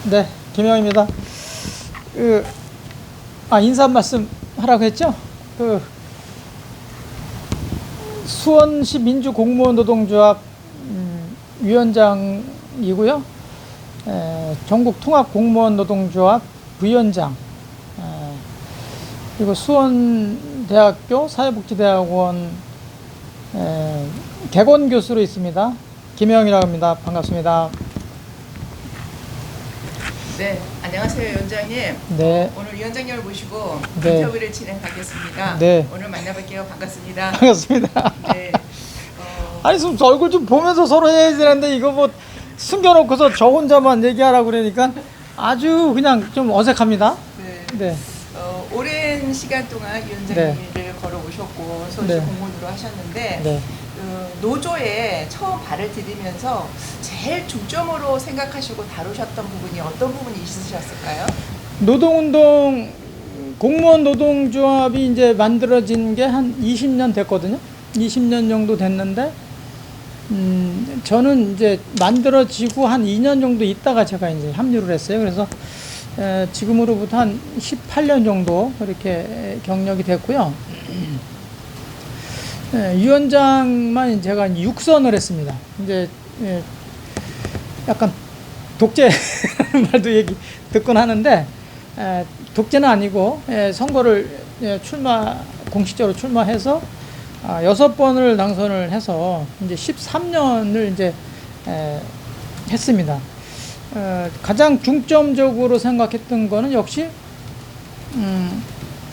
네, 김영입니다. 인사 한 말씀 하라고 했죠? 수원시 민주공무원 노동조합 위원장이고요. 전국통합공무원 노동조합 부위원장, 그리고 수원대학교 사회복지대학원 개건교수로 있습니다. 김영이라고 합니다. 반갑습니다. 네, 안녕하세요, 위원장님. 네. 오늘 위원장님을 모시고 네. 인터뷰를 진행하겠습니다. 네. 오늘 만나뵐게요. 반갑습니다. 반갑습니다. 네. 아니, 좀 얼굴 좀 보면서 서로 해야 되는데, 이거 뭐 숨겨놓고서 저 혼자만 얘기하라고 그러니까 아주 그냥 좀 어색합니다. 네. 네. 오랜 시간 동안 위원장님을 걸어오셨고 소시 네. 공무원으로 하셨는데 네. 노조에 처음 발을 디디면서 제일 중점으로 생각하시고 다루셨던 부분이 어떤 부분이 있으셨을까요? 노동운동, 공무원 노동조합이 이제 만들어진 게 한 20년 됐거든요. 20년 정도 됐는데, 저는 이제 만들어지고 한 2년 정도 있다가 제가 이제 합류를 했어요. 그래서 지금으로부터 한 18년 정도 그렇게 경력이 됐고요. 위원장만 제가 육선을 했습니다. 이제 약간 독재라는 말도 얘기 듣곤 하는데, 독재는 아니고 선거를 공식적으로 출마해서 6번을 당선을 해서 이제 13년을 이제 했습니다. 가장 중점적으로 생각했던 거는 역시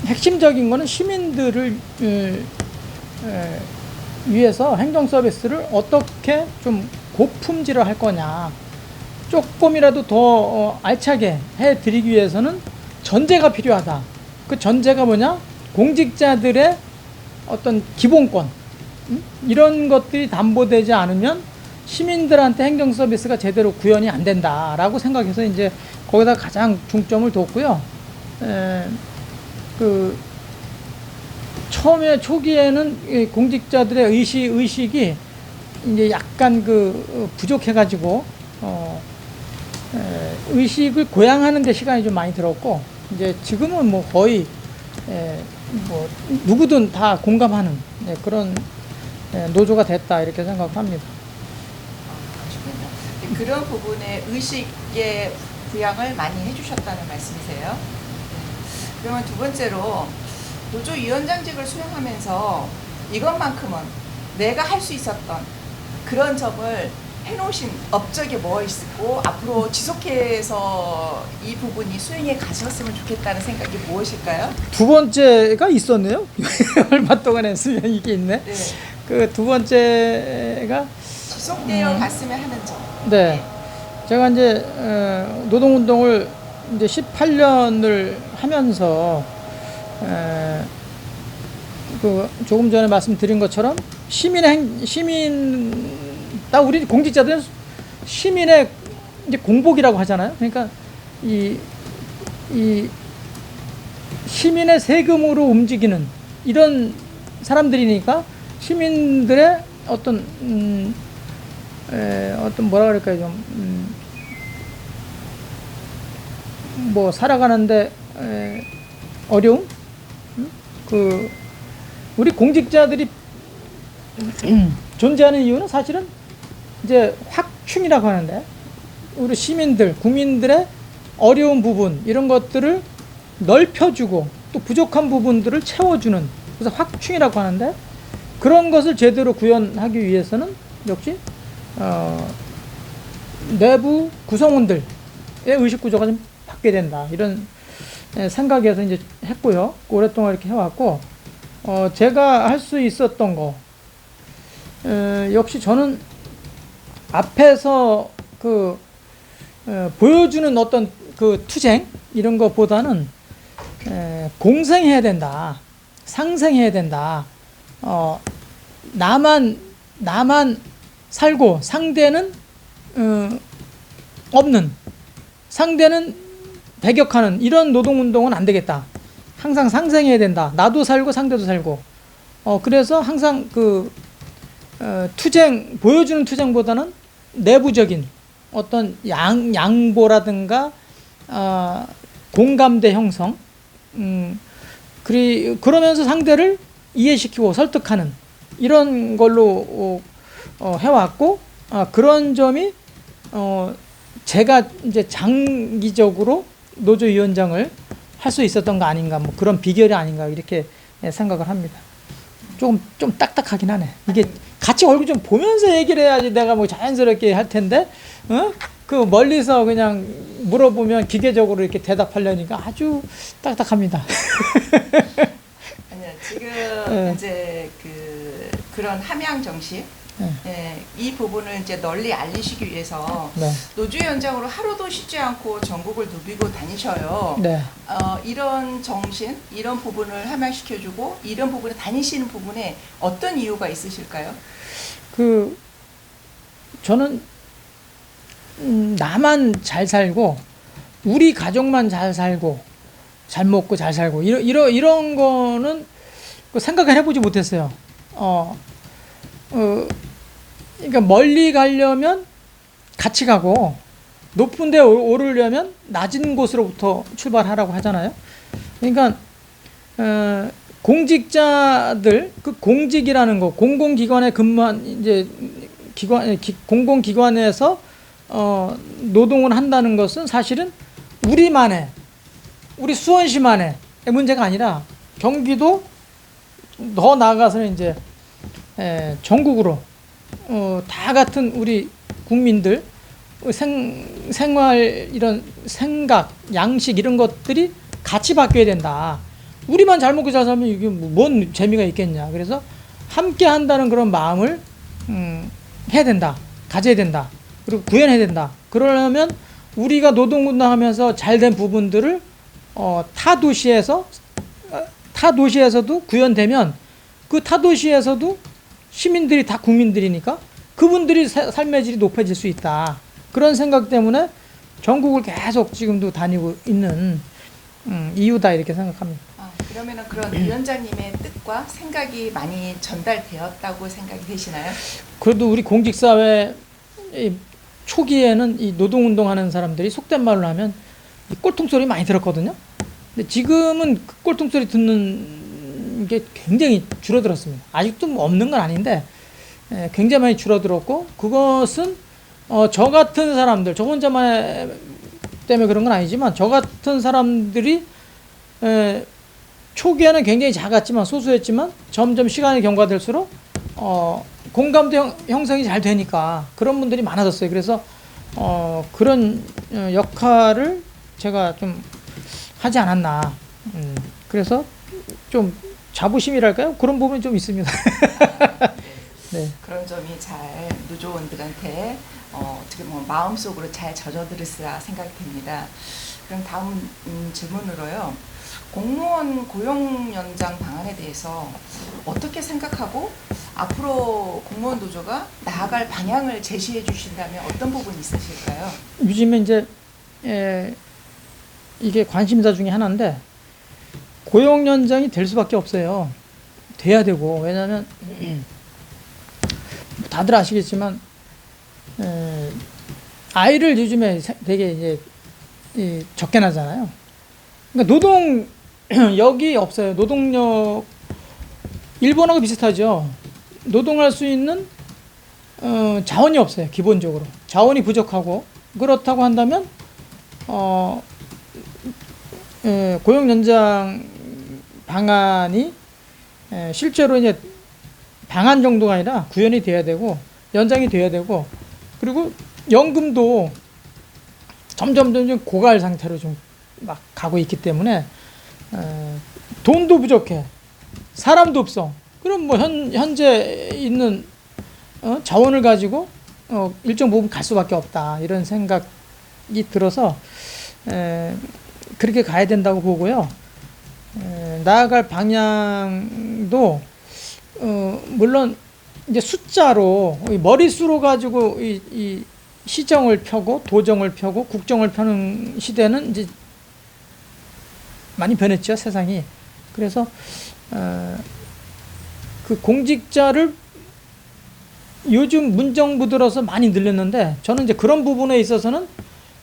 핵심적인 거는 시민들을 위해서 행정 서비스를 어떻게 좀 고품질을 할 거냐, 조금이라도 더 알차게 해드리기 위해서는 전제가 필요하다. 그 전제가 뭐냐? 공직자들의 어떤 기본권, 이런 것들이 담보되지 않으면 시민들한테 행정 서비스가 제대로 구현이 안 된다라고 생각해서 이제 거기다 가장 중점을 뒀고요. 처음에 초기에는 공직자들의 의식이 이제 약간 부족해가지고 의식을 고양하는 데 시간이 좀 많이 들었고, 이제 지금은 뭐 거의 뭐 누구든 다 공감하는 그런 노조가 됐다, 이렇게 생각합니다. 그런 부분에 의식의 부양을 많이 해주셨다는 말씀이세요? 그러면 두 번째로 노조 위원장직을 수행하면서 이것만큼은 내가 할 수 있었던 그런 점을 해놓으신 업적이 뭐 있고 앞으로 지속해서 이 부분이 수행해 가셨으면 좋겠다는 생각이 무엇일까요? 두 번째가 있었네요. 얼마 동안 했으면 이게 있네. 네. 그 두 번째가 지속되어 갔으면 하는 점. 네. 제가 이제 노동운동을 이제 18년을 하면서 조금 전에 말씀드린 것처럼 딱 우리 공직자들은 시민의 이제 공복이라고 하잖아요. 그러니까 이 시민의 세금으로 움직이는 이런 사람들이니까 시민들의 어떤 뭐라 그럴까요, 좀 뭐 살아가는데 어려움, 우리 공직자들이 존재하는 이유는 사실은 이제 확충이라고 하는데, 우리 시민들, 국민들의 어려운 부분, 이런 것들을 넓혀주고 또 부족한 부분들을 채워주는, 그래서 확충이라고 하는데, 그런 것을 제대로 구현하기 위해서는 역시 내부 구성원들의 의식구조가 좀 바뀌어야 된다, 이런 생각에서 이제 했고요. 오랫동안 이렇게 해왔고, 제가 할 수 있었던 거, 역시 저는 앞에서 보여주는 어떤 투쟁, 이런 것보다는 공생해야 된다, 상생해야 된다. 나만 살고 상대는 없는, 상대는 배격하는 이런 노동운동은 안 되겠다. 항상 상생해야 된다. 나도 살고 상대도 살고. 그래서 항상 보여주는 투쟁보다는 내부적인 어떤 양보라든가 공감대 형성, 그러면서 상대를 이해시키고 설득하는 이런 걸로 해왔고, 그런 점이 제가 이제 장기적으로 노조위원장을 할 수 있었던 거 아닌가, 뭐 그런 비결이 아닌가 이렇게 생각을 합니다. 좀 딱딱하긴 하네. 이게 같이 얼굴 좀 보면서 얘기를 해야지 내가 뭐 자연스럽게 할 텐데, 그 멀리서 그냥 물어보면 기계적으로 이렇게 대답하려니까 아주 딱딱합니다. 아니요, 지금 네. 이제 그런 함양 정신, 예, 이 부분을 이제 널리 알리시기 위해서 네. 노조위원장으로 하루도 쉬지 않고 전국을 누비고 다니셔요. 네. 이런 정신, 이런 부분을 함양시켜주고 이런 부분에 다니시는 부분에 어떤 이유가 있으실까요? 저는 나만 잘 살고 우리 가족만 잘 살고 잘 먹고 잘 살고 이런 거는 생각을 해보지 못했어요. 그러니까 멀리 가려면 같이 가고 높은 데 오르려면 낮은 곳으로부터 출발하라고 하잖아요. 그러니까 공직자들, 그 공직이라는 거, 공공기관에 근무한 이제 공공기관에서 노동을 한다는 것은 사실은 우리 수원시만의 문제가 아니라 경기도 더 나아가서는 이제 전국으로 다 같은 우리 국민들 생활 이런 생각, 양식 이런 것들이 같이 바뀌어야 된다. 우리만 잘 먹고 잘 살면 이게 뭔 재미가 있겠냐. 그래서 함께 한다는 그런 마음을 해야 된다. 가져야 된다. 그리고 구현해야 된다. 그러려면 우리가 노동운동하면서 잘된 부분들을 타 도시에서도 구현되면 그 타 도시에서도 시민들이 다 국민들이니까 그분들이 삶의 질이 높아질 수 있다. 그런 생각 때문에 전국을 계속 지금도 다니고 있는 이유다 이렇게 생각합니다. 그러면은 그런 위원장님의 뜻과 생각이 많이 전달되었다고 생각이 되시나요? 그래도 우리 공직사회 초기에는 이 노동운동하는 사람들이 속된 말로 하면 이 꼴통소리 많이 들었거든요. 근데 지금은 그 꼴통소리 듣는 게 굉장히 줄어들었습니다. 아직도 뭐 없는 건 아닌데 굉장히 많이 줄어들었고, 그것은 저 같은 사람들, 저 혼자만 때문에 그런 건 아니지만 저 같은 사람들이 초기에는 굉장히 작았지만 소수였지만 점점 시간이 경과될수록 공감대 형성이 잘 되니까 그런 분들이 많아졌어요. 그래서 그런 역할을 제가 좀 하지 않았나. 그래서 좀 자부심이랄까요? 그런 부분이 좀 있습니다. 네. 그런 점이 잘 노조원들한테 어떻게 보면 마음속으로 잘 젖어들었으라 생각이 됩니다. 그럼 다음 질문으로요. 공무원 고용 연장 방안에 대해서 어떻게 생각하고 앞으로 공무원 노조가 나아갈 방향을 제시해 주신다면 어떤 부분이 있으실까요? 요즘에 이제 이게 관심사 중에 하나인데 고용 연장이 될 수밖에 없어요. 돼야 되고, 왜냐하면 다들 아시겠지만 아이를 요즘에 되게 이제 적게 나잖아요. 그러니까 노동력이 없어요. 노동력 일본하고 비슷하죠. 노동할 수 있는 자원이 없어요. 기본적으로 자원이 부족하고, 그렇다고 한다면 고용 연장 방안이 실제로 이제 방안 정도가 아니라 구현이 돼야 되고 연장이 돼야 되고, 그리고 연금도 점점 고갈 상태로 좀 막 가고 있기 때문에 돈도 부족해, 사람도 없어. 그럼 뭐 현재 있는 자원을 가지고 일정 부분 갈 수밖에 없다, 이런 생각이 들어서 그렇게 가야 된다고 보고요. 나아갈 방향도 물론 이제 숫자로 머릿수로 가지고 이 시정을 펴고 도정을 펴고 국정을 펴는 시대는 이제 많이 변했죠, 세상이. 그래서 그 공직자를 요즘 문정부 들어서 많이 늘렸는데 저는 이제 그런 부분에 있어서는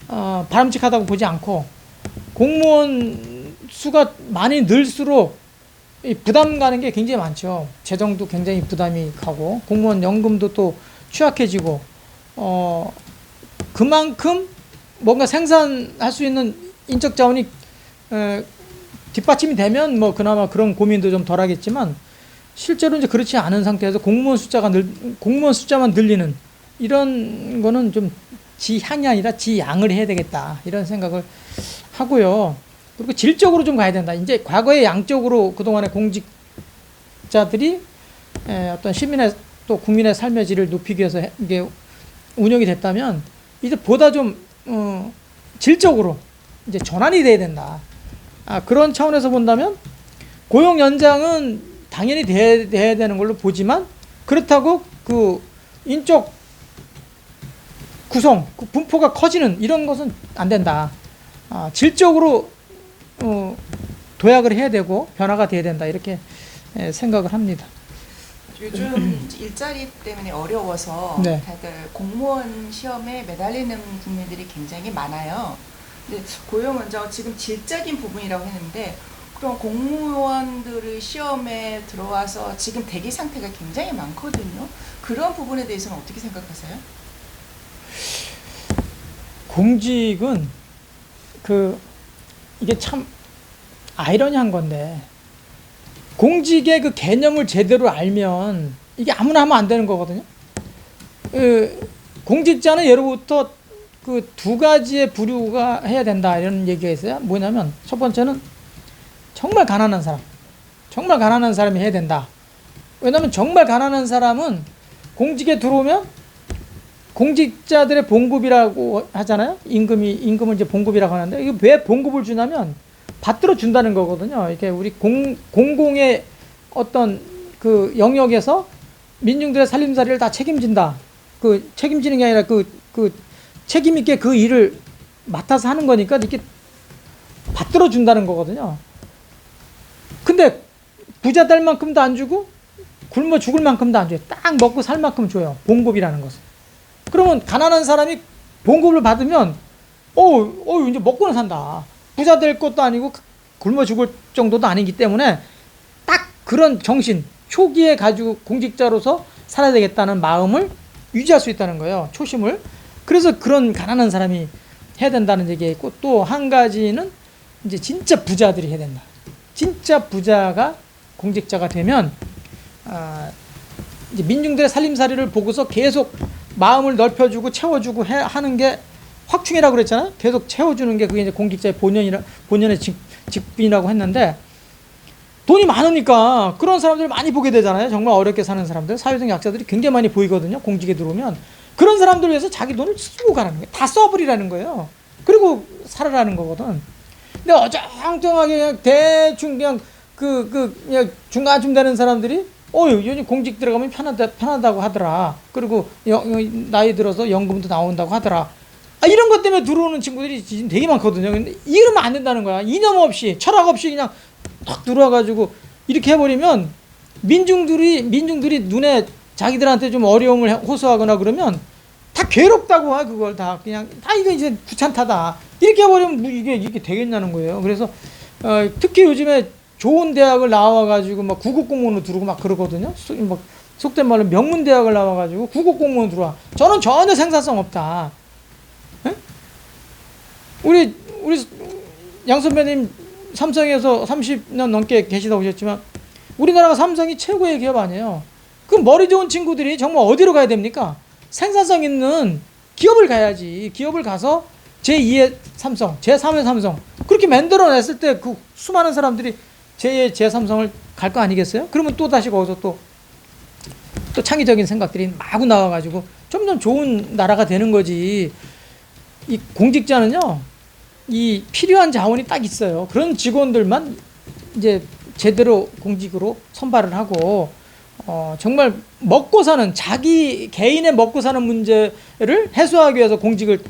바람직하다고 보지 않고 공무원 수가 많이 늘수록 이 부담 가는 게 굉장히 많죠. 재정도 굉장히 부담이 가고 공무원 연금도 또 취약해지고 그만큼 뭔가 생산할 수 있는 인적 자원이 뒷받침이 되면 뭐 그나마 그런 고민도 좀 덜하겠지만 실제로 이제 그렇지 않은 상태에서 공무원 숫자만 늘리는 이런 거는 좀 지향이 아니라 지양을 해야 되겠다 이런 생각을 하고요. 그리고 질적으로 좀 가야 된다. 이제 과거에 양적으로 그동안의 공직자들이 어떤 시민의 또 국민의 삶의 질을 높이기 위해서 이게 운영이 됐다면 이제 보다 좀 질적으로 이제 전환이 돼야 된다. 그런 차원에서 본다면 고용 연장은 당연히 돼야 되는 걸로 보지만 그렇다고 그 인적 구성, 그 분포가 커지는 이런 것은 안 된다. 질적으로 도약을 해야 되고 변화가 돼야 된다 이렇게 생각을 합니다. 요즘 일자리 때문에 어려워서 네. 다들 공무원 시험에 매달리는 국민들이 굉장히 많아요. 근데 고용 연장은 지금 질적인 부분이라고 했는데 그럼 공무원들의 시험에 들어와서 지금 대기 상태가 굉장히 많거든요. 그런 부분에 대해서는 어떻게 생각하세요? 공직은 이게 참 아이러니한 건데 공직의 그 개념을 제대로 알면 이게 아무나 하면 안 되는 거거든요. 공직자는 예로부터 그 두 가지의 부류가 해야 된다 이런 얘기가 있어요. 뭐냐면 첫 번째는 정말 가난한 사람이 해야 된다. 왜냐하면 정말 가난한 사람은 공직에 들어오면 공직자들의 봉급이라고 하잖아요. 임금을 이제 봉급이라고 하는데 이게 왜 봉급을 주냐면 받들어 준다는 거거든요. 이게 우리 공공의 어떤 그 영역에서 민중들의 살림살이를 다 책임진다. 그 책임지는 게 아니라 그 책임 있게 그 일을 맡아서 하는 거니까 이렇게 받들어 준다는 거거든요. 근데 부자들만큼도 안 주고 굶어 죽을 만큼도 안 줘요. 딱 먹고 살 만큼 줘요. 봉급이라는 것은. 그러면 가난한 사람이 봉급을 받으면 이제 먹고는 산다. 부자 될 것도 아니고 굶어 죽을 정도도 아니기 때문에 딱 그런 정신 초기에 가지고 공직자로서 살아야 되겠다는 마음을 유지할 수 있다는 거예요. 초심을. 그래서 그런 가난한 사람이 해야 된다는 얘기가 있고 또 한 가지는 이제 진짜 부자들이 해야 된다. 진짜 부자가 공직자가 되면 이제 민중들의 살림살이를 보고서 계속 마음을 넓혀주고 채워주고 하는 게 확충이라고 그랬잖아요. 계속 채워주는 게 그게 이제 공직자의 본연의 직분이라고 했는데 돈이 많으니까 그런 사람들을 많이 보게 되잖아요. 정말 어렵게 사는 사람들, 사회적 약자들이 굉장히 많이 보이거든요. 공직에 들어오면 그런 사람들을 위해서 자기 돈을 쓰고 가는 거예요. 다 써버리라는 거예요. 그리고 살아라는 거거든. 근데 어정쩡하게 그냥 대충 그냥 그냥 중간쯤 되는 사람들이 요즘 공직 들어가면 편하다고 하더라. 그리고 나이 들어서 연금도 나온다고 하더라. 이런 것 때문에 들어오는 친구들이 지금 되게 많거든요. 근데 이러면 안 된다는 거야. 이념 없이 철학 없이 그냥 탁 들어와가지고 이렇게 해버리면 민중들이 눈에 자기들한테 좀 어려움을 호소하거나 그러면 다 괴롭다고 하 그걸 다 그냥 이거 이제 귀찮다다 이렇게 해버리면 이게 되겠냐는 거예요. 그래서 특히 요즘에 좋은 대학을 나와가지고 막 국어공무원으로 들어오고 막 그러거든요. 막 속된 말로 명문대학을 나와가지고 국어공무원 들어와. 저는 전혀 생산성 없다. 에? 우리 양 선배님 삼성에서 30년 넘게 계시다 오셨지만 우리나라가 삼성이 최고의 기업 아니에요. 그 머리 좋은 친구들이 정말 어디로 가야 됩니까? 생산성 있는 기업을 가야지. 기업을 가서 제2의 삼성, 제3의 삼성 그렇게 만들어냈을 때 그 수많은 사람들이 제2의 제3성을 갈 거 아니겠어요? 그러면 또 다시 거기서 또 창의적인 생각들이 마구 나와가지고 점점 좋은 나라가 되는 거지. 이 공직자는요, 이 필요한 자원이 딱 있어요. 그런 직원들만 이제 제대로 공직으로 선발을 하고 정말 먹고 사는 자기 개인의 먹고 사는 문제를 해소하기 위해서 공직을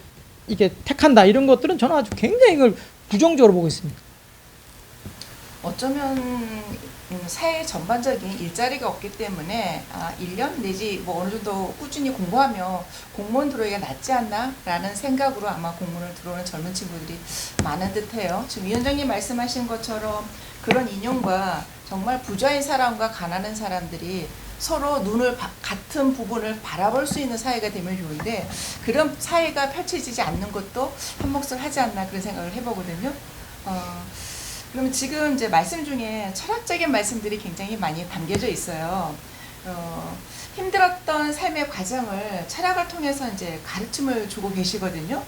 이게 택한다 이런 것들은 저는 아주 굉장히 이걸 부정적으로 보고 있습니다. 어쩌면 사회 전반적인 일자리가 없기 때문에 1년 내지 뭐 어느 정도 꾸준히 공부하며 공무원 들어오기가 낫지 않나라는 생각으로 아마 공무원을 들어오는 젊은 친구들이 많은 듯해요. 지금 위원장님 말씀하신 것처럼 그런 인연과 정말 부자인 사람과 가난한 사람들이 서로 같은 부분을 바라볼 수 있는 사회가 되면 좋은데 그런 사회가 펼쳐지지 않는 것도 한 몫을 하지 않나 그런 생각을 해보거든요. 그러면 지금 이제 말씀 중에 철학적인 말씀들이 굉장히 많이 담겨져 있어요. 힘들었던 삶의 과정을 철학을 통해서 이제 가르침을 주고 계시거든요.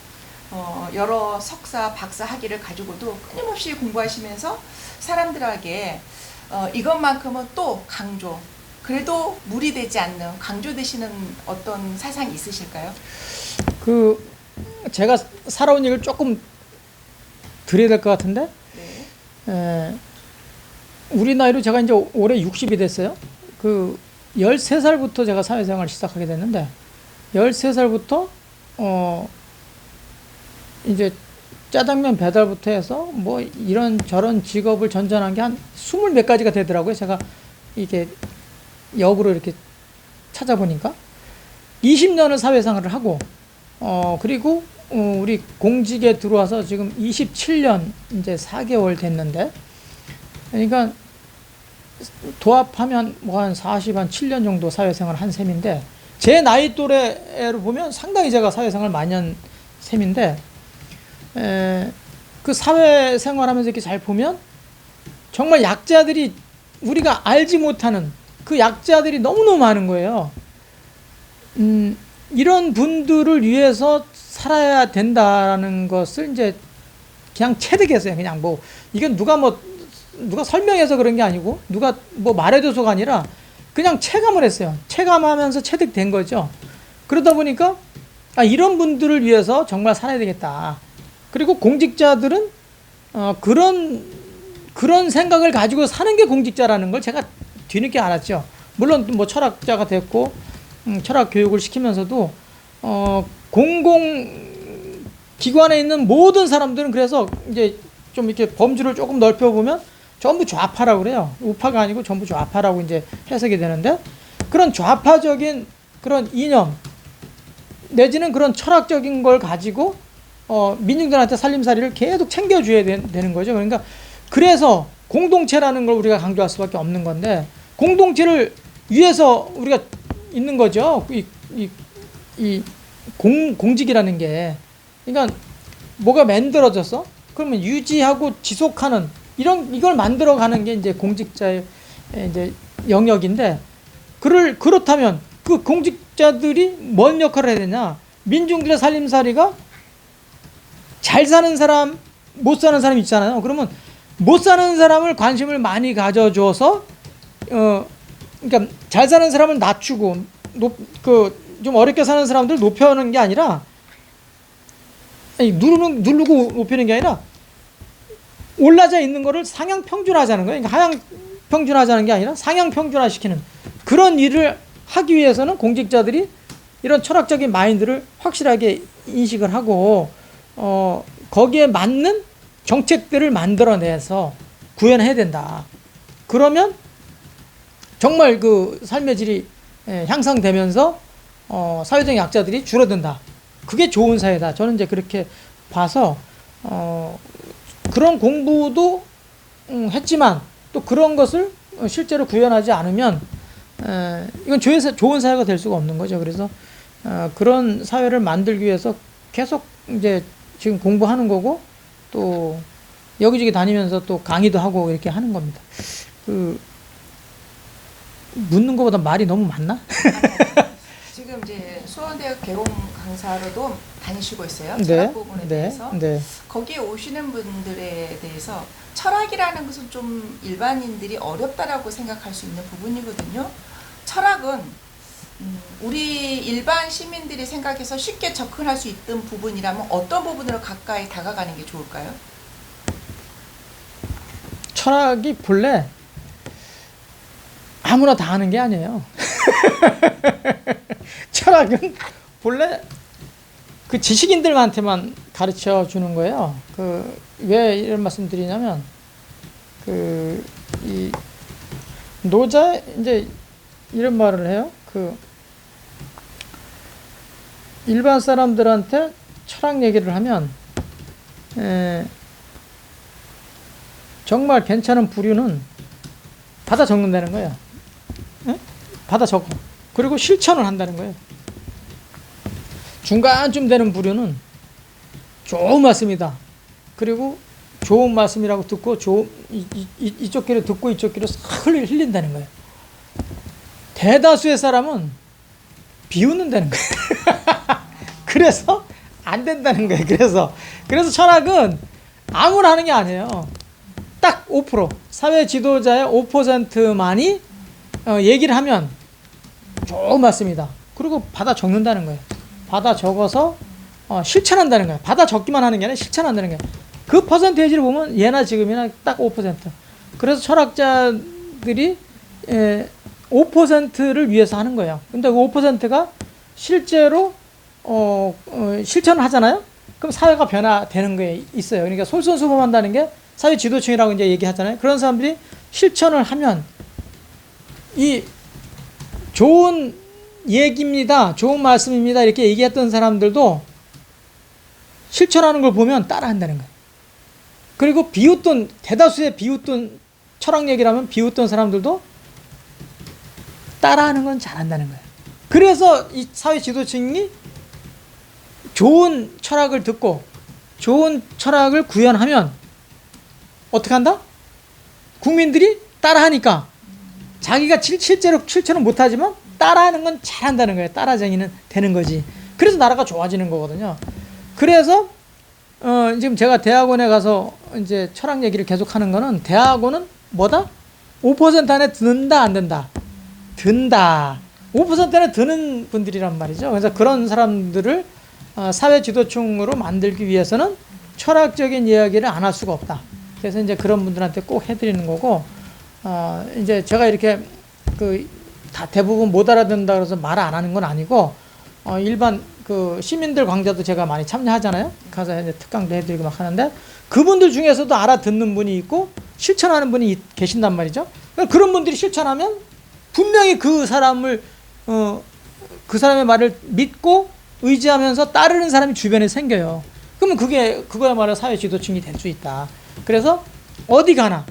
여러 석사, 박사 학위를 가지고도 끊임없이 공부하시면서 사람들에게 이것만큼은 또 강조, 그래도 무리되지 않는 강조되시는 어떤 사상이 있으실까요? 제가 살아온 얘기를 조금 드려야 될 것 같은데, 우리 나이로 제가 이제 올해 60이 됐어요. 13살부터 제가 사회생활을 시작하게 됐는데, 13살부터, 이제 짜장면 배달부터 해서 뭐 이런 저런 직업을 전전한 게 한 20몇 가지가 되더라고요. 제가 이게 역으로 이렇게 찾아보니까. 20년을 사회생활을 하고, 그리고 우리 공직에 들어와서 지금 27년 이제 4개월 됐는데, 그러니까 도합하면 뭐 한 7년 정도 사회생활 한 셈인데, 제 나이 또래로 보면 상당히 제가 사회생활 많이 한 셈인데, 그 사회생활 하면서 이렇게 잘 보면 정말 약자들이 우리가 알지 못하는 그 약자들이 너무너무 많은 거예요. 이런 분들을 위해서 살아야 된다라는 것을 이제 그냥 체득했어요. 그냥 뭐 이건 누가 설명해서 그런 게 아니고 누가 뭐 말해줘서가 아니라 그냥 체감을 했어요. 체감하면서 체득된 거죠. 그러다 보니까 이런 분들을 위해서 정말 살아야 되겠다. 그리고 공직자들은 그런 생각을 가지고 사는 게 공직자라는 걸 제가 뒤늦게 알았죠. 물론 뭐 철학자가 됐고 철학 교육을 시키면서도 공공기관에 있는 모든 사람들은 그래서 이제 좀 이렇게 범주를 조금 넓혀보면 전부 좌파라고 그래요. 우파가 아니고 전부 좌파라고 이제 해석이 되는데, 그런 좌파적인 그런 이념 내지는 그런 철학적인 걸 가지고 민중들한테 살림살이를 계속 챙겨줘야 되는 거죠. 그러니까 그래서 공동체라는 걸 우리가 강조할 수밖에 없는 건데, 공동체를 위해서 우리가 있는 거죠. 공직이라는 게. 그러니까 뭐가 만들어져서 그러면 유지하고 지속하는 이걸 만들어가는 게 이제 공직자의 이제 영역인데, 그렇다면 그 공직자들이 뭔 역할을 해야 되냐? 민중들의 살림살이가 잘 사는 사람, 못 사는 사람 있잖아요. 그러면 못 사는 사람을 관심을 많이 가져줘서 그러니까 잘 사는 사람을 낮추고 좀 어렵게 사는 사람들 높여는 게 아니라, 누르고 높이는 게 아니라 올라져 있는 거를 상향 평준화하자는 거예요. 그러니까 하향 평준화하자는 게 아니라 상향 평준화시키는 그런 일을 하기 위해서는 공직자들이 이런 철학적인 마인드를 확실하게 인식을 하고 거기에 맞는 정책들을 만들어내서 구현해야 된다. 그러면 정말 그 삶의 질이 향상되면서 사회적 약자들이 줄어든다. 그게 좋은 사회다. 저는 이제 그렇게 봐서 그런 공부도 했지만 또 그런 것을 실제로 구현하지 않으면 이건 좋은 사회가 될 수가 없는 거죠. 그래서 그런 사회를 만들기 위해서 계속 이제 지금 공부하는 거고, 또 여기저기 다니면서 또 강의도 하고 이렇게 하는 겁니다. 묻는 것보다 말이 너무 많나? 지금 이제 수원대학 개공 강사로도 다니시고 있어요. 네, 철학 부분에 네, 대해서. 네. 거기에 오시는 분들에 대해서 철학이라는 것은 좀 일반인들이 어렵다라고 생각할 수 있는 부분이거든요. 철학은 우리 일반 시민들이 생각해서 쉽게 접근할 수 있던 부분이라면 어떤 부분으로 가까이 다가가는 게 좋을까요? 철학이 본래 아무나 다 하는 게 아니에요. 철학은 본래 그 지식인들한테만 가르쳐 주는 거예요. 왜 이런 말씀 드리냐면, 노자 이제 이런 말을 해요. 그 일반 사람들한테 철학 얘기를 하면 정말 괜찮은 부류는 받아 적는다는 거예요. 예? 받아 적어. 그리고 실천을 한다는 거예요. 중간쯤 되는 부류는 좋은 말씀이다. 그리고 좋은 말씀이라고 듣고 이쪽 귀로 듣고 이쪽 귀로 싹 흘린다는 거예요. 대다수의 사람은 비웃는다는 거예요. 그래서 안 된다는 거예요. 그래서 철학은 아무나 하는 게 아니에요. 딱 5%, 사회 지도자의 5%만이 얘기를 하면 좋은 말씀이다. 그리고 받아 적는다는 거예요. 받아 적어서 실천한다는 거예요. 받아 적기만 하는 게 아니라 실천한다는 거예요. 그 퍼센테이지를 보면 예나 지금이나 딱 5%. 그래서 철학자들이 5%를 위해서 하는 거예요. 근데 그 5%가 실제로 실천을 하잖아요. 그럼 사회가 변화되는 게 있어요. 그러니까 솔선수범한다는 게 사회 지도층이라고 이제 얘기하잖아요. 그런 사람들이 실천을 하면 이 좋은 얘기입니다, 좋은 말씀입니다 이렇게 얘기했던 사람들도 실천하는 걸 보면 따라한다는 거예요. 그리고 대다수의 비웃던 철학 얘기라면 비웃던 사람들도 따라하는 건 잘한다는 거예요. 그래서 이 사회 지도층이 좋은 철학을 듣고 좋은 철학을 구현하면 어떻게 한다? 국민들이 따라하니까 자기가 실제로 실천은 못하지만 따라하는 건 잘한다는 거예요. 따라쟁이는 되는 거지. 그래서 나라가 좋아지는 거거든요. 그래서 지금 제가 대학원에 가서 이제 철학 얘기를 계속 하는 거는 대학원은 뭐다? 5% 안에 든다, 안 든다? 든다. 5% 안에 드는 분들이란 말이죠. 그래서 그런 사람들을 사회 지도층으로 만들기 위해서는 철학적인 이야기를 안 할 수가 없다. 그래서 이제 그런 분들한테 꼭 해드리는 거고, 이제 제가 이렇게 다 대부분 못 알아듣는다 그래서 말 안 하는 건 아니고, 일반 시민들 강좌도 제가 많이 참여하잖아요. 가서 이제 특강도 해드리고 막 하는데, 그분들 중에서도 알아듣는 분이 있고, 실천하는 분이 계신단 말이죠. 그런 분들이 실천하면 분명히 그 사람의 말을 믿고 의지하면서 따르는 사람이 주변에 생겨요. 그러면 그거야말로 사회 지도층이 될 수 있다. 그래서 어디 가나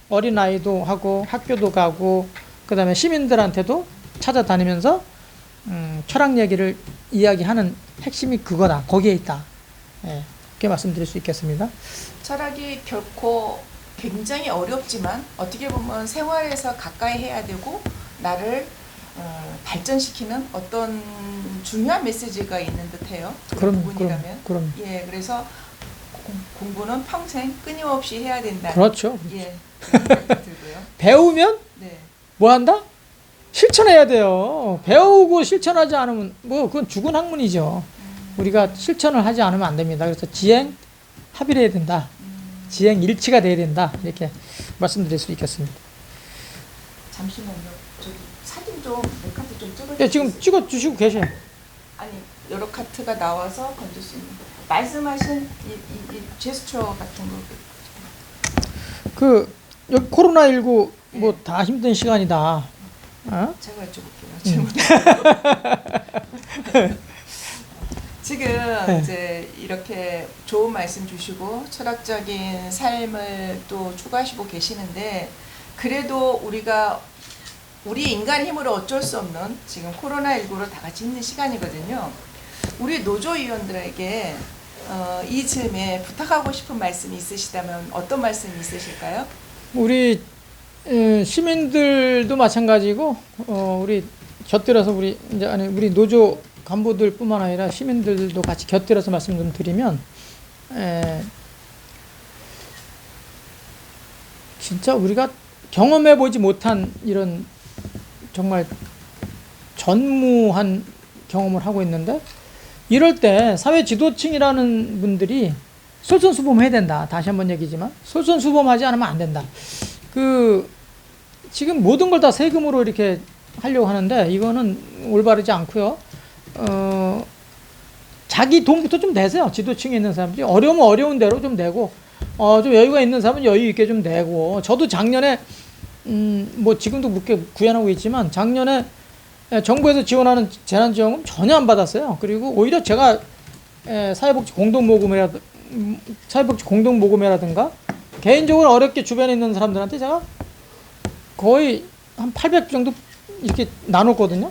어린아이도 하고 학교도 가고 그 다음에 시민들한테도 찾아다니면서 철학 얘기를 이야기하는 핵심이 그거다. 거기에 있다. 그렇게 말씀드릴 수 있겠습니다. 철학이 결코 굉장히 어렵지만 어떻게 보면 생활에서 가까이 해야 되고 나를 발전시키는 어떤 중요한 메시지가 있는 듯해요. 부분이라면. 그럼. 예, 그래서 공부는 평생 끊임없이 해야 된다. 그렇죠. 예, 그런 생각이 들고요. 배우면 네. 뭐 한다? 실천해야 돼요. 배우고 실천하지 않으면 그건 죽은 학문이죠. 우리가 실천을 하지 않으면 안 됩니다. 그래서 지행 합의를 해야 된다. 지행 일치가 돼야 된다. 이렇게 말씀드릴 수 있겠습니다. 잠시만요. 저기 사진 좀 몇 카트 좀 찍어주세요. 네, 지금 찍어주시고 계셔요. 아니 여러 카트가 나와서 건질 수 있는 말씀하신 이 제스처 같은 거. 여기 코로나19 다 힘든 시간이다. 제가 여쭤볼게요. 지금 네. 이제 이렇게 좋은 말씀 주시고 철학적인 삶을 또 추구하시고 계시는데 그래도 우리 인간의 힘으로 어쩔 수 없는 지금 코로나19를 다 같이 힘든 시간이거든요. 우리 노조위원들에게 이 즈음에 부탁하고 싶은 말씀이 있으시다면 어떤 말씀이 있으실까요? 우리 시민들도 마찬가지고 우리 곁들여서 우리 노조 간부들뿐만 아니라 시민들도 같이 곁들여서 말씀 좀 드리면 진짜 우리가 경험해 보지 못한 이런 정말 전무한 경험을 하고 있는데 이럴 때 사회 지도층이라는 분들이 솔선수범해야 된다. 다시 한번 얘기지만 솔선수범하지 않으면 안 된다. 지금 모든 걸 다 세금으로 이렇게 하려고 하는데 이거는 올바르지 않고요. 자기 돈부터 좀 내세요. 지도층에 있는 사람들이 어려우면 어려운 대로 좀 내고 좀 여유가 있는 사람은 여유 있게 좀 내고 저도 작년에 뭐 지금도 그렇게 구현하고 있지만 작년에 정부에서 지원하는 재난지원금 전혀 안 받았어요. 그리고 오히려 제가 사회복지 공동모금회라든가 개인적으로 어렵게 주변에 있는 사람들한테 제가 거의 한 800 정도 이렇게 나눴거든요.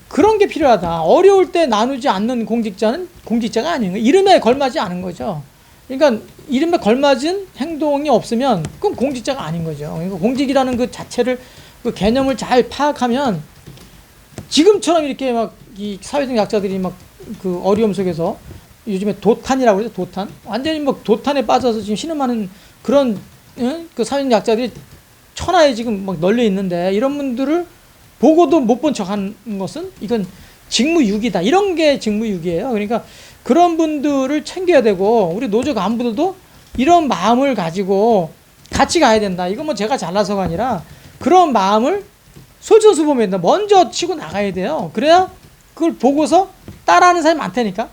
그런 게 필요하다. 어려울 때 나누지 않는 공직자는 공직자가 아닌 거예요. 이름에 걸맞지 않은 거죠. 그러니까 이름에 걸맞은 행동이 없으면 그건 공직자가 아닌 거죠. 그러니까 공직이라는 그 자체를, 그 개념을 잘 파악하면 지금처럼 이렇게 막 이 사회적 약자들이 막 그 어려움 속에서 요즘에 도탄이라고 그러죠. 도탄. 완전히 막 도탄에 빠져서 지금 신음하는 그런 그 사회적 약자들이 천하에 지금 막 널려 있는데, 이런 분들을 보고도 못 본 척하는 것은 이건 직무유기다. 이런 게 직무유기예요. 그러니까 그런 분들을 챙겨야 되고, 우리 노조 간부들도 이런 마음을 가지고 같이 가야 된다. 이건 뭐 제가 잘나서가 아니라 그런 마음을 솔선수범해야 된다. 먼저 치고 나가야 돼요. 그래야 그걸 보고서 따라하는 사람이 많다니까.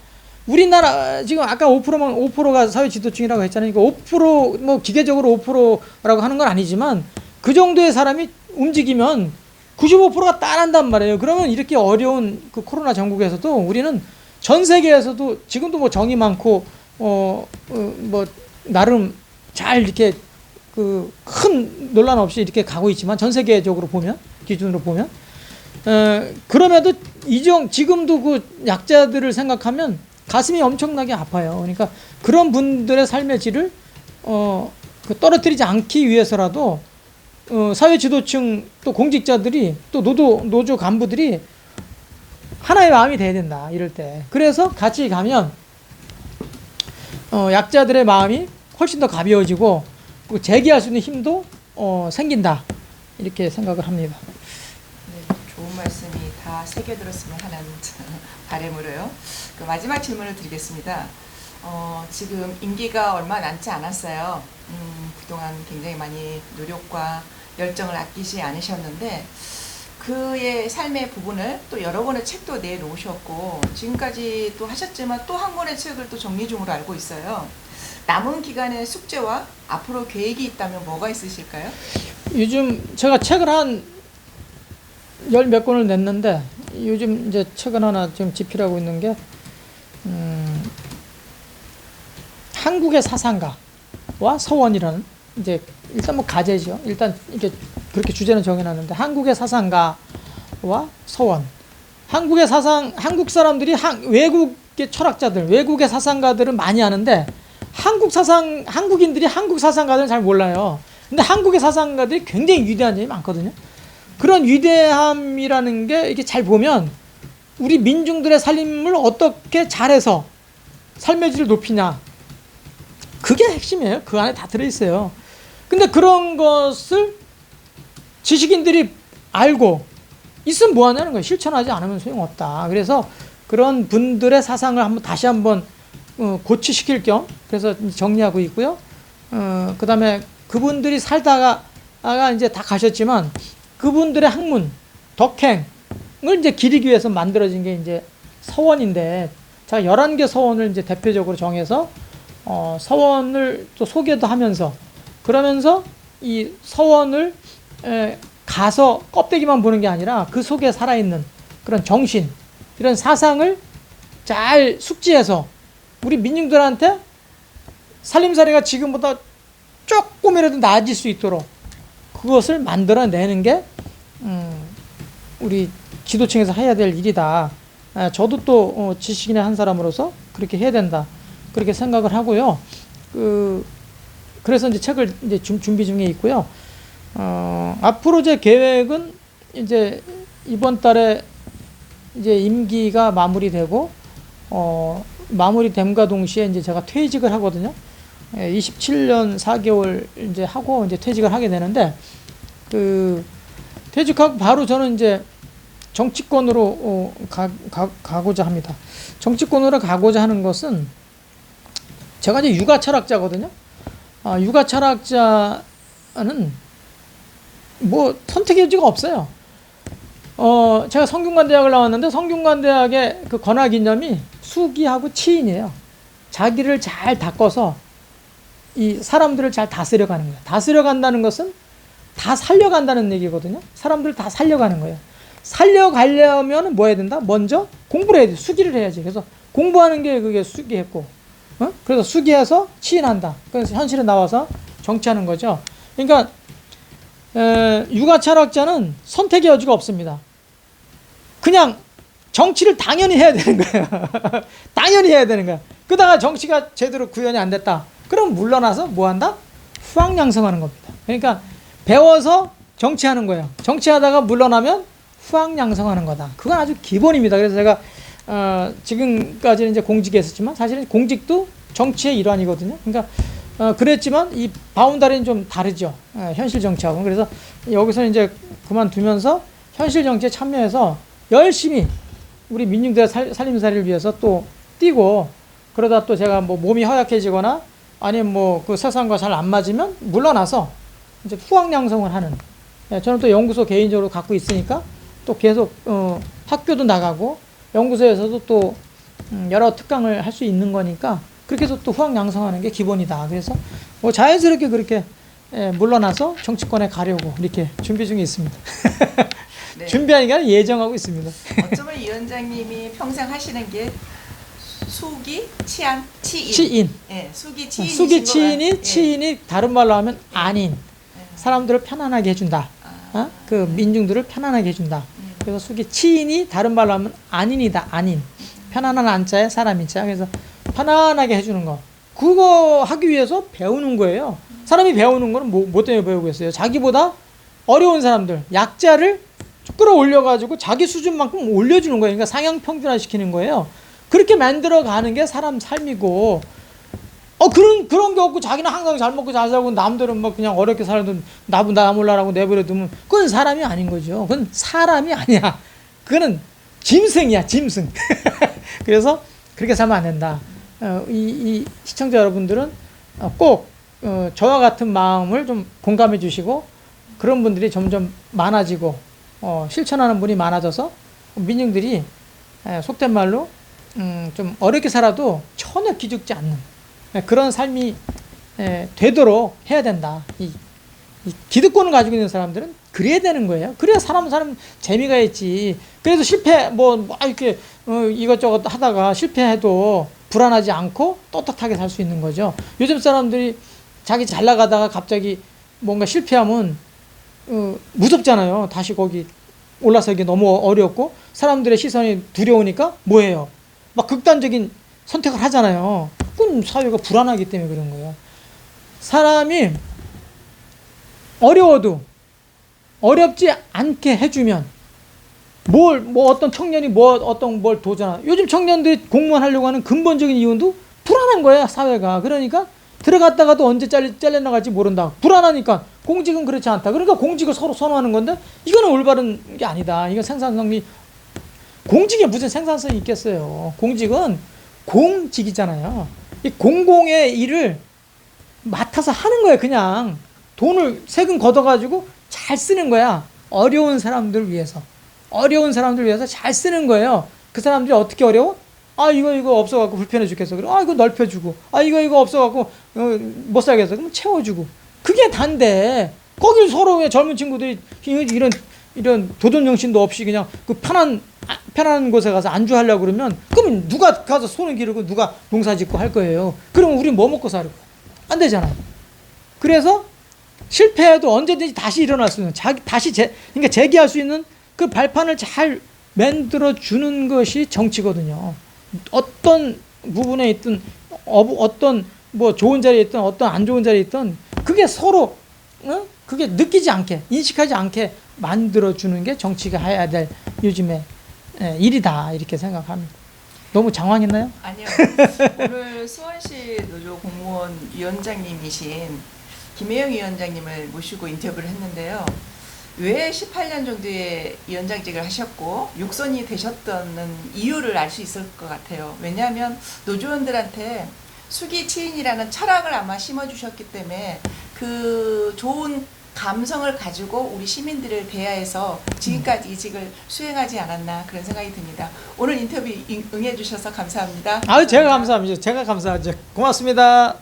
우리나라 지금 아까 5%만 5%가 사회 지도층이라고 했잖아요. 그러니까 5%뭐 기계적으로 5%라고 하는 건 아니지만 그 정도의 사람이 움직이면 95%가 따라한단 말이에요. 그러면 이렇게 어려운 그 코로나 전국에서도 우리는 전 세계에서도 지금도 뭐 정이 많고 뭐 나름 잘 이렇게 그 큰 논란 없이 이렇게 가고 있지만, 전 세계적으로 보면, 기준으로 보면 그럼에도 지금도 그 약자들을 생각하면 가슴이 엄청나게 아파요. 그러니까 그런 분들의 삶의 질을 그 떨어뜨리지 않기 위해서라도 사회 지도층 또 공직자들이 또 노조 간부들이 하나의 마음이 돼야 된다. 이럴 때. 그래서 같이 가면 약자들의 마음이 훨씬 더 가벼워지고 재기할 수 있는 힘도 생긴다. 이렇게 생각을 합니다. 네, 좋은 말씀이 다 새겨들었으면 하는 바람으로요. 그 마지막 질문을 드리겠습니다. 지금 임기가 얼마 남지 않았어요. 그동안 굉장히 많이 노력과 열정을 아끼지 않으셨는데, 그의 삶의 부분을 또 여러 권의 책도 내놓으셨고 지금까지 또 하셨지만 또 한 권의 책을 또 정리 중으로 알고 있어요. 남은 기간의 숙제와 앞으로 계획이 있다면 뭐가 있으실까요? 요즘 제가 책을 한 열 몇 권을 냈는데, 요즘 이제 책은 하나 지금 집필하고 있는 게 한국의 사상가와 서원이라는, 이제 일단 뭐 가제죠. 일단 이게 그렇게 주제는 정해놨는데, 한국의 사상가와 서원. 한국 사람들이 외국의 철학자들, 외국의 사상가들은 많이 아는데 한국인들이 한국 사상가들은 잘 몰라요. 근데 한국의 사상가들이 굉장히 위대한 점이 많거든요. 그런 위대함이라는 게 이렇게 잘 보면 우리 민중들의 삶을 어떻게 잘해서 삶의 질을 높이냐, 그게 핵심이에요. 그 안에 다 들어있어요. 근데 그런 것을 지식인들이 알고 있으면 뭐하냐는 거예요. 실천하지 않으면 소용없다. 그래서 그런 분들의 사상을 다시 한번 고치시킬 겸 그래서 정리하고 있고요. 그 다음에 그분들이 살다가 이제 다 가셨지만 그분들의 학문, 덕행을 이제 기리기 위해서 만들어진 게 이제 서원인데, 제가 11개 서원을 이제 대표적으로 정해서 서원을 또 소개도 하면서, 그러면서 이 서원을 가서 껍데기만 보는 게 아니라 그 속에 살아있는 그런 정신, 이런 사상을 잘 숙지해서 우리 민중들한테 살림살이가 지금보다 조금이라도 나아질 수 있도록 그것을 만들어내는 게 우리 지도층에서 해야 될 일이다. 저도 또 지식인의 한 사람으로서 그렇게 해야 된다. 그렇게 생각을 하고요. 그래서 이제 책을 이제 준비 중에 있고요. 앞으로 제 계획은 이제 이번 달에 이제 임기가 마무리되고 마무리됨과 동시에 이제 제가 퇴직을 하거든요. 27년 4개월 이제 하고 이제 퇴직을 하게 되는데, 퇴직하고 바로 저는 이제 정치권으로 가고자 합니다. 정치권으로 가고자 하는 것은, 제가 이제 육아 철학자거든요. 육아 철학자는 뭐 선택의 여지가 없어요. 제가 성균관대학을 나왔는데 성균관대학의 그 관할 이념이 수기하고 치인이에요. 자기를 잘 닦아서 이 사람들을 잘 다스려 가는 거예요. 다스려 간다는 것은 다 살려간다는 얘기거든요. 사람들 다 살려가는 거예요. 살려가려면 뭐 해야 된다? 먼저 공부를 해야 돼. 수기를 해야지. 그래서 공부하는 게 그게 수기했고, 그래서 수기해서 치인한다. 그래서 현실에 나와서 정치하는 거죠. 그러니까 육아 철학자는 선택의 여지가 없습니다. 그냥 정치를 당연히 해야 되는 거예요. 당연히 해야 되는 거야. 그러다가 정치가 제대로 구현이 안 됐다. 그럼 물러나서 뭐 한다? 후학 양성하는 겁니다. 그러니까 배워서 정치하는 거예요. 정치하다가 물러나면 후학 양성하는 거다. 그건 아주 기본입니다. 그래서 제가 지금까지는 이제 공직에 있었지만 사실은 공직도 정치의 일환이거든요. 그러니까 그랬지만 이 바운다리는 좀 다르죠. 현실 정치하고. 그래서 여기서 이제 그만두면서 현실 정치에 참여해서 열심히 우리 민중들의 살림살이를 위해서 또 뛰고, 그러다 또 제가 뭐 몸이 허약해지거나 아니면 뭐 그 세상과 잘 안 맞으면 물러나서 이제 후학양성을 하는, 저는 또 연구소 개인적으로 갖고 있으니까 또 계속 학교도 나가고 연구소에서도 또 여러 특강을 할 수 있는 거니까 그렇게 해서 또 후학양성하는 게 기본이다. 그래서 뭐 자연스럽게 그렇게 물러나서 정치권에 가려고 이렇게 준비 중에 있습니다. 네. 준비하는 게 아니라 예정하고 있습니다. 어쩌면 이 위원장님이 평생 하시는 게 수기, 치안, 치인. 치인. 예, 수기, 치인. 수기 치인이, 예. 치인이 다른 말로 하면 안인. 사람들을 편안하게 해준다. 그 민중들을 편안하게 해준다. 그래서 수기 치인이 다른 말로 하면 안인이다. 안인. 편안한 안자에 사람인자. 그래서 편안하게 해주는 거. 그거 하기 위해서 배우는 거예요. 사람이 배우는 거는 뭐 때문에 배우겠어요? 자기보다 어려운 사람들, 약자를 끌어올려가지고 자기 수준만큼 올려주는 거예요. 그러니까 상향 평준화 시키는 거예요. 그렇게 만들어 가는 게 사람 삶이고, 그런 게 없고 자기는 항상 잘 먹고 잘 살고 남들은 뭐 그냥 어렵게 살아도 나 몰라라고 내버려 두면 그건 사람이 아닌 거죠. 그건 사람이 아니야. 그거는 짐승이야, 짐승. 그래서 그렇게 살면 안 된다. 이 시청자 여러분들은 꼭 저와 같은 마음을 좀 공감해 주시고, 그런 분들이 점점 많아지고 실천하는 분이 많아져서 민중들이 속된 말로 좀 어렵게 살아도 전혀 기죽지 않는 그런 삶이 되도록 해야 된다. 이 기득권을 가지고 있는 사람들은 그래야 되는 거예요. 그래야 사람 재미가 있지. 그래서 실패 이렇게 이것저것 하다가 실패해도 불안하지 않고 떳떳하게 살 수 있는 거죠. 요즘 사람들이 자기 잘 나가다가 갑자기 뭔가 실패하면 무섭잖아요. 다시 거기 올라서기 너무 어렵고 사람들의 시선이 두려우니까 뭐해요? 막 극단적인 선택을 하잖아요. 그건 사회가 불안하기 때문에 그런 거예요. 사람이 어려워도 어렵지 않게 해주면 어떤 청년이 뭘 도전하나. 요즘 청년들이 공무원 하려고 하는 근본적인 이유도 불안한 거야, 사회가. 그러니까 들어갔다가도 언제 잘려나갈지 모른다. 불안하니까. 공직은 그렇지 않다. 그러니까 공직을 서로 선호하는 건데 이거는 올바른 게 아니다. 이거 생산성이, 공직에 무슨 생산성이 있겠어요. 공직은 공직이잖아요. 이 공공의 일을 맡아서 하는 거예요. 그냥 돈을 세금 걷어가지고 잘 쓰는 거야. 어려운 사람들을 위해서 잘 쓰는 거예요. 그 사람들이 어떻게 어려워? 이거 없어갖고 불편해 죽겠어. 그래, 이거 넓혀주고, 이거 없어갖고 못 살겠어. 그럼 채워주고. 그게 단데 거기 서로 왜 젊은 친구들이 이런 도전 정신도 없이 그냥 그 편한 곳에 가서 안주하려고 그러면, 그러면 누가 가서 손을 기르고 누가 농사 짓고 할 거예요. 그러면 우린 뭐 먹고 살고? 안 되잖아요. 그래서 실패해도 언제든지 다시 일어날 수 있는, 그러니까 재기할 수 있는 그 발판을 잘 만들어 주는 것이 정치거든요. 어떤 부분에 있든, 어떤 뭐 좋은 자리에 있든 어떤 안 좋은 자리에 있든 그게 서로 그게 느끼지 않게, 인식하지 않게 만들어 주는 게 정치가 해야 될 요즘에 일이다, 이렇게 생각합니다. 너무 장황했나요? 아니요. 오늘 수원시 노조 공무원 위원장님이신 김혜영 위원장님을 모시고 인터뷰를 했는데요. 왜 18년 정도의 위원장직을 하셨고 육선이 되셨다는 이유를 알 수 있을 것 같아요. 왜냐하면 노조원들한테 수기 치인이라는 철학을 아마 심어주셨기 때문에 그 좋은 감성을 가지고 우리 시민들을 대하여서 지금까지 이직을 수행하지 않았나, 그런 생각이 듭니다. 오늘 인터뷰 응해주셔서 감사합니다. 제가 감사합니다. 제가 감사하죠. 고맙습니다.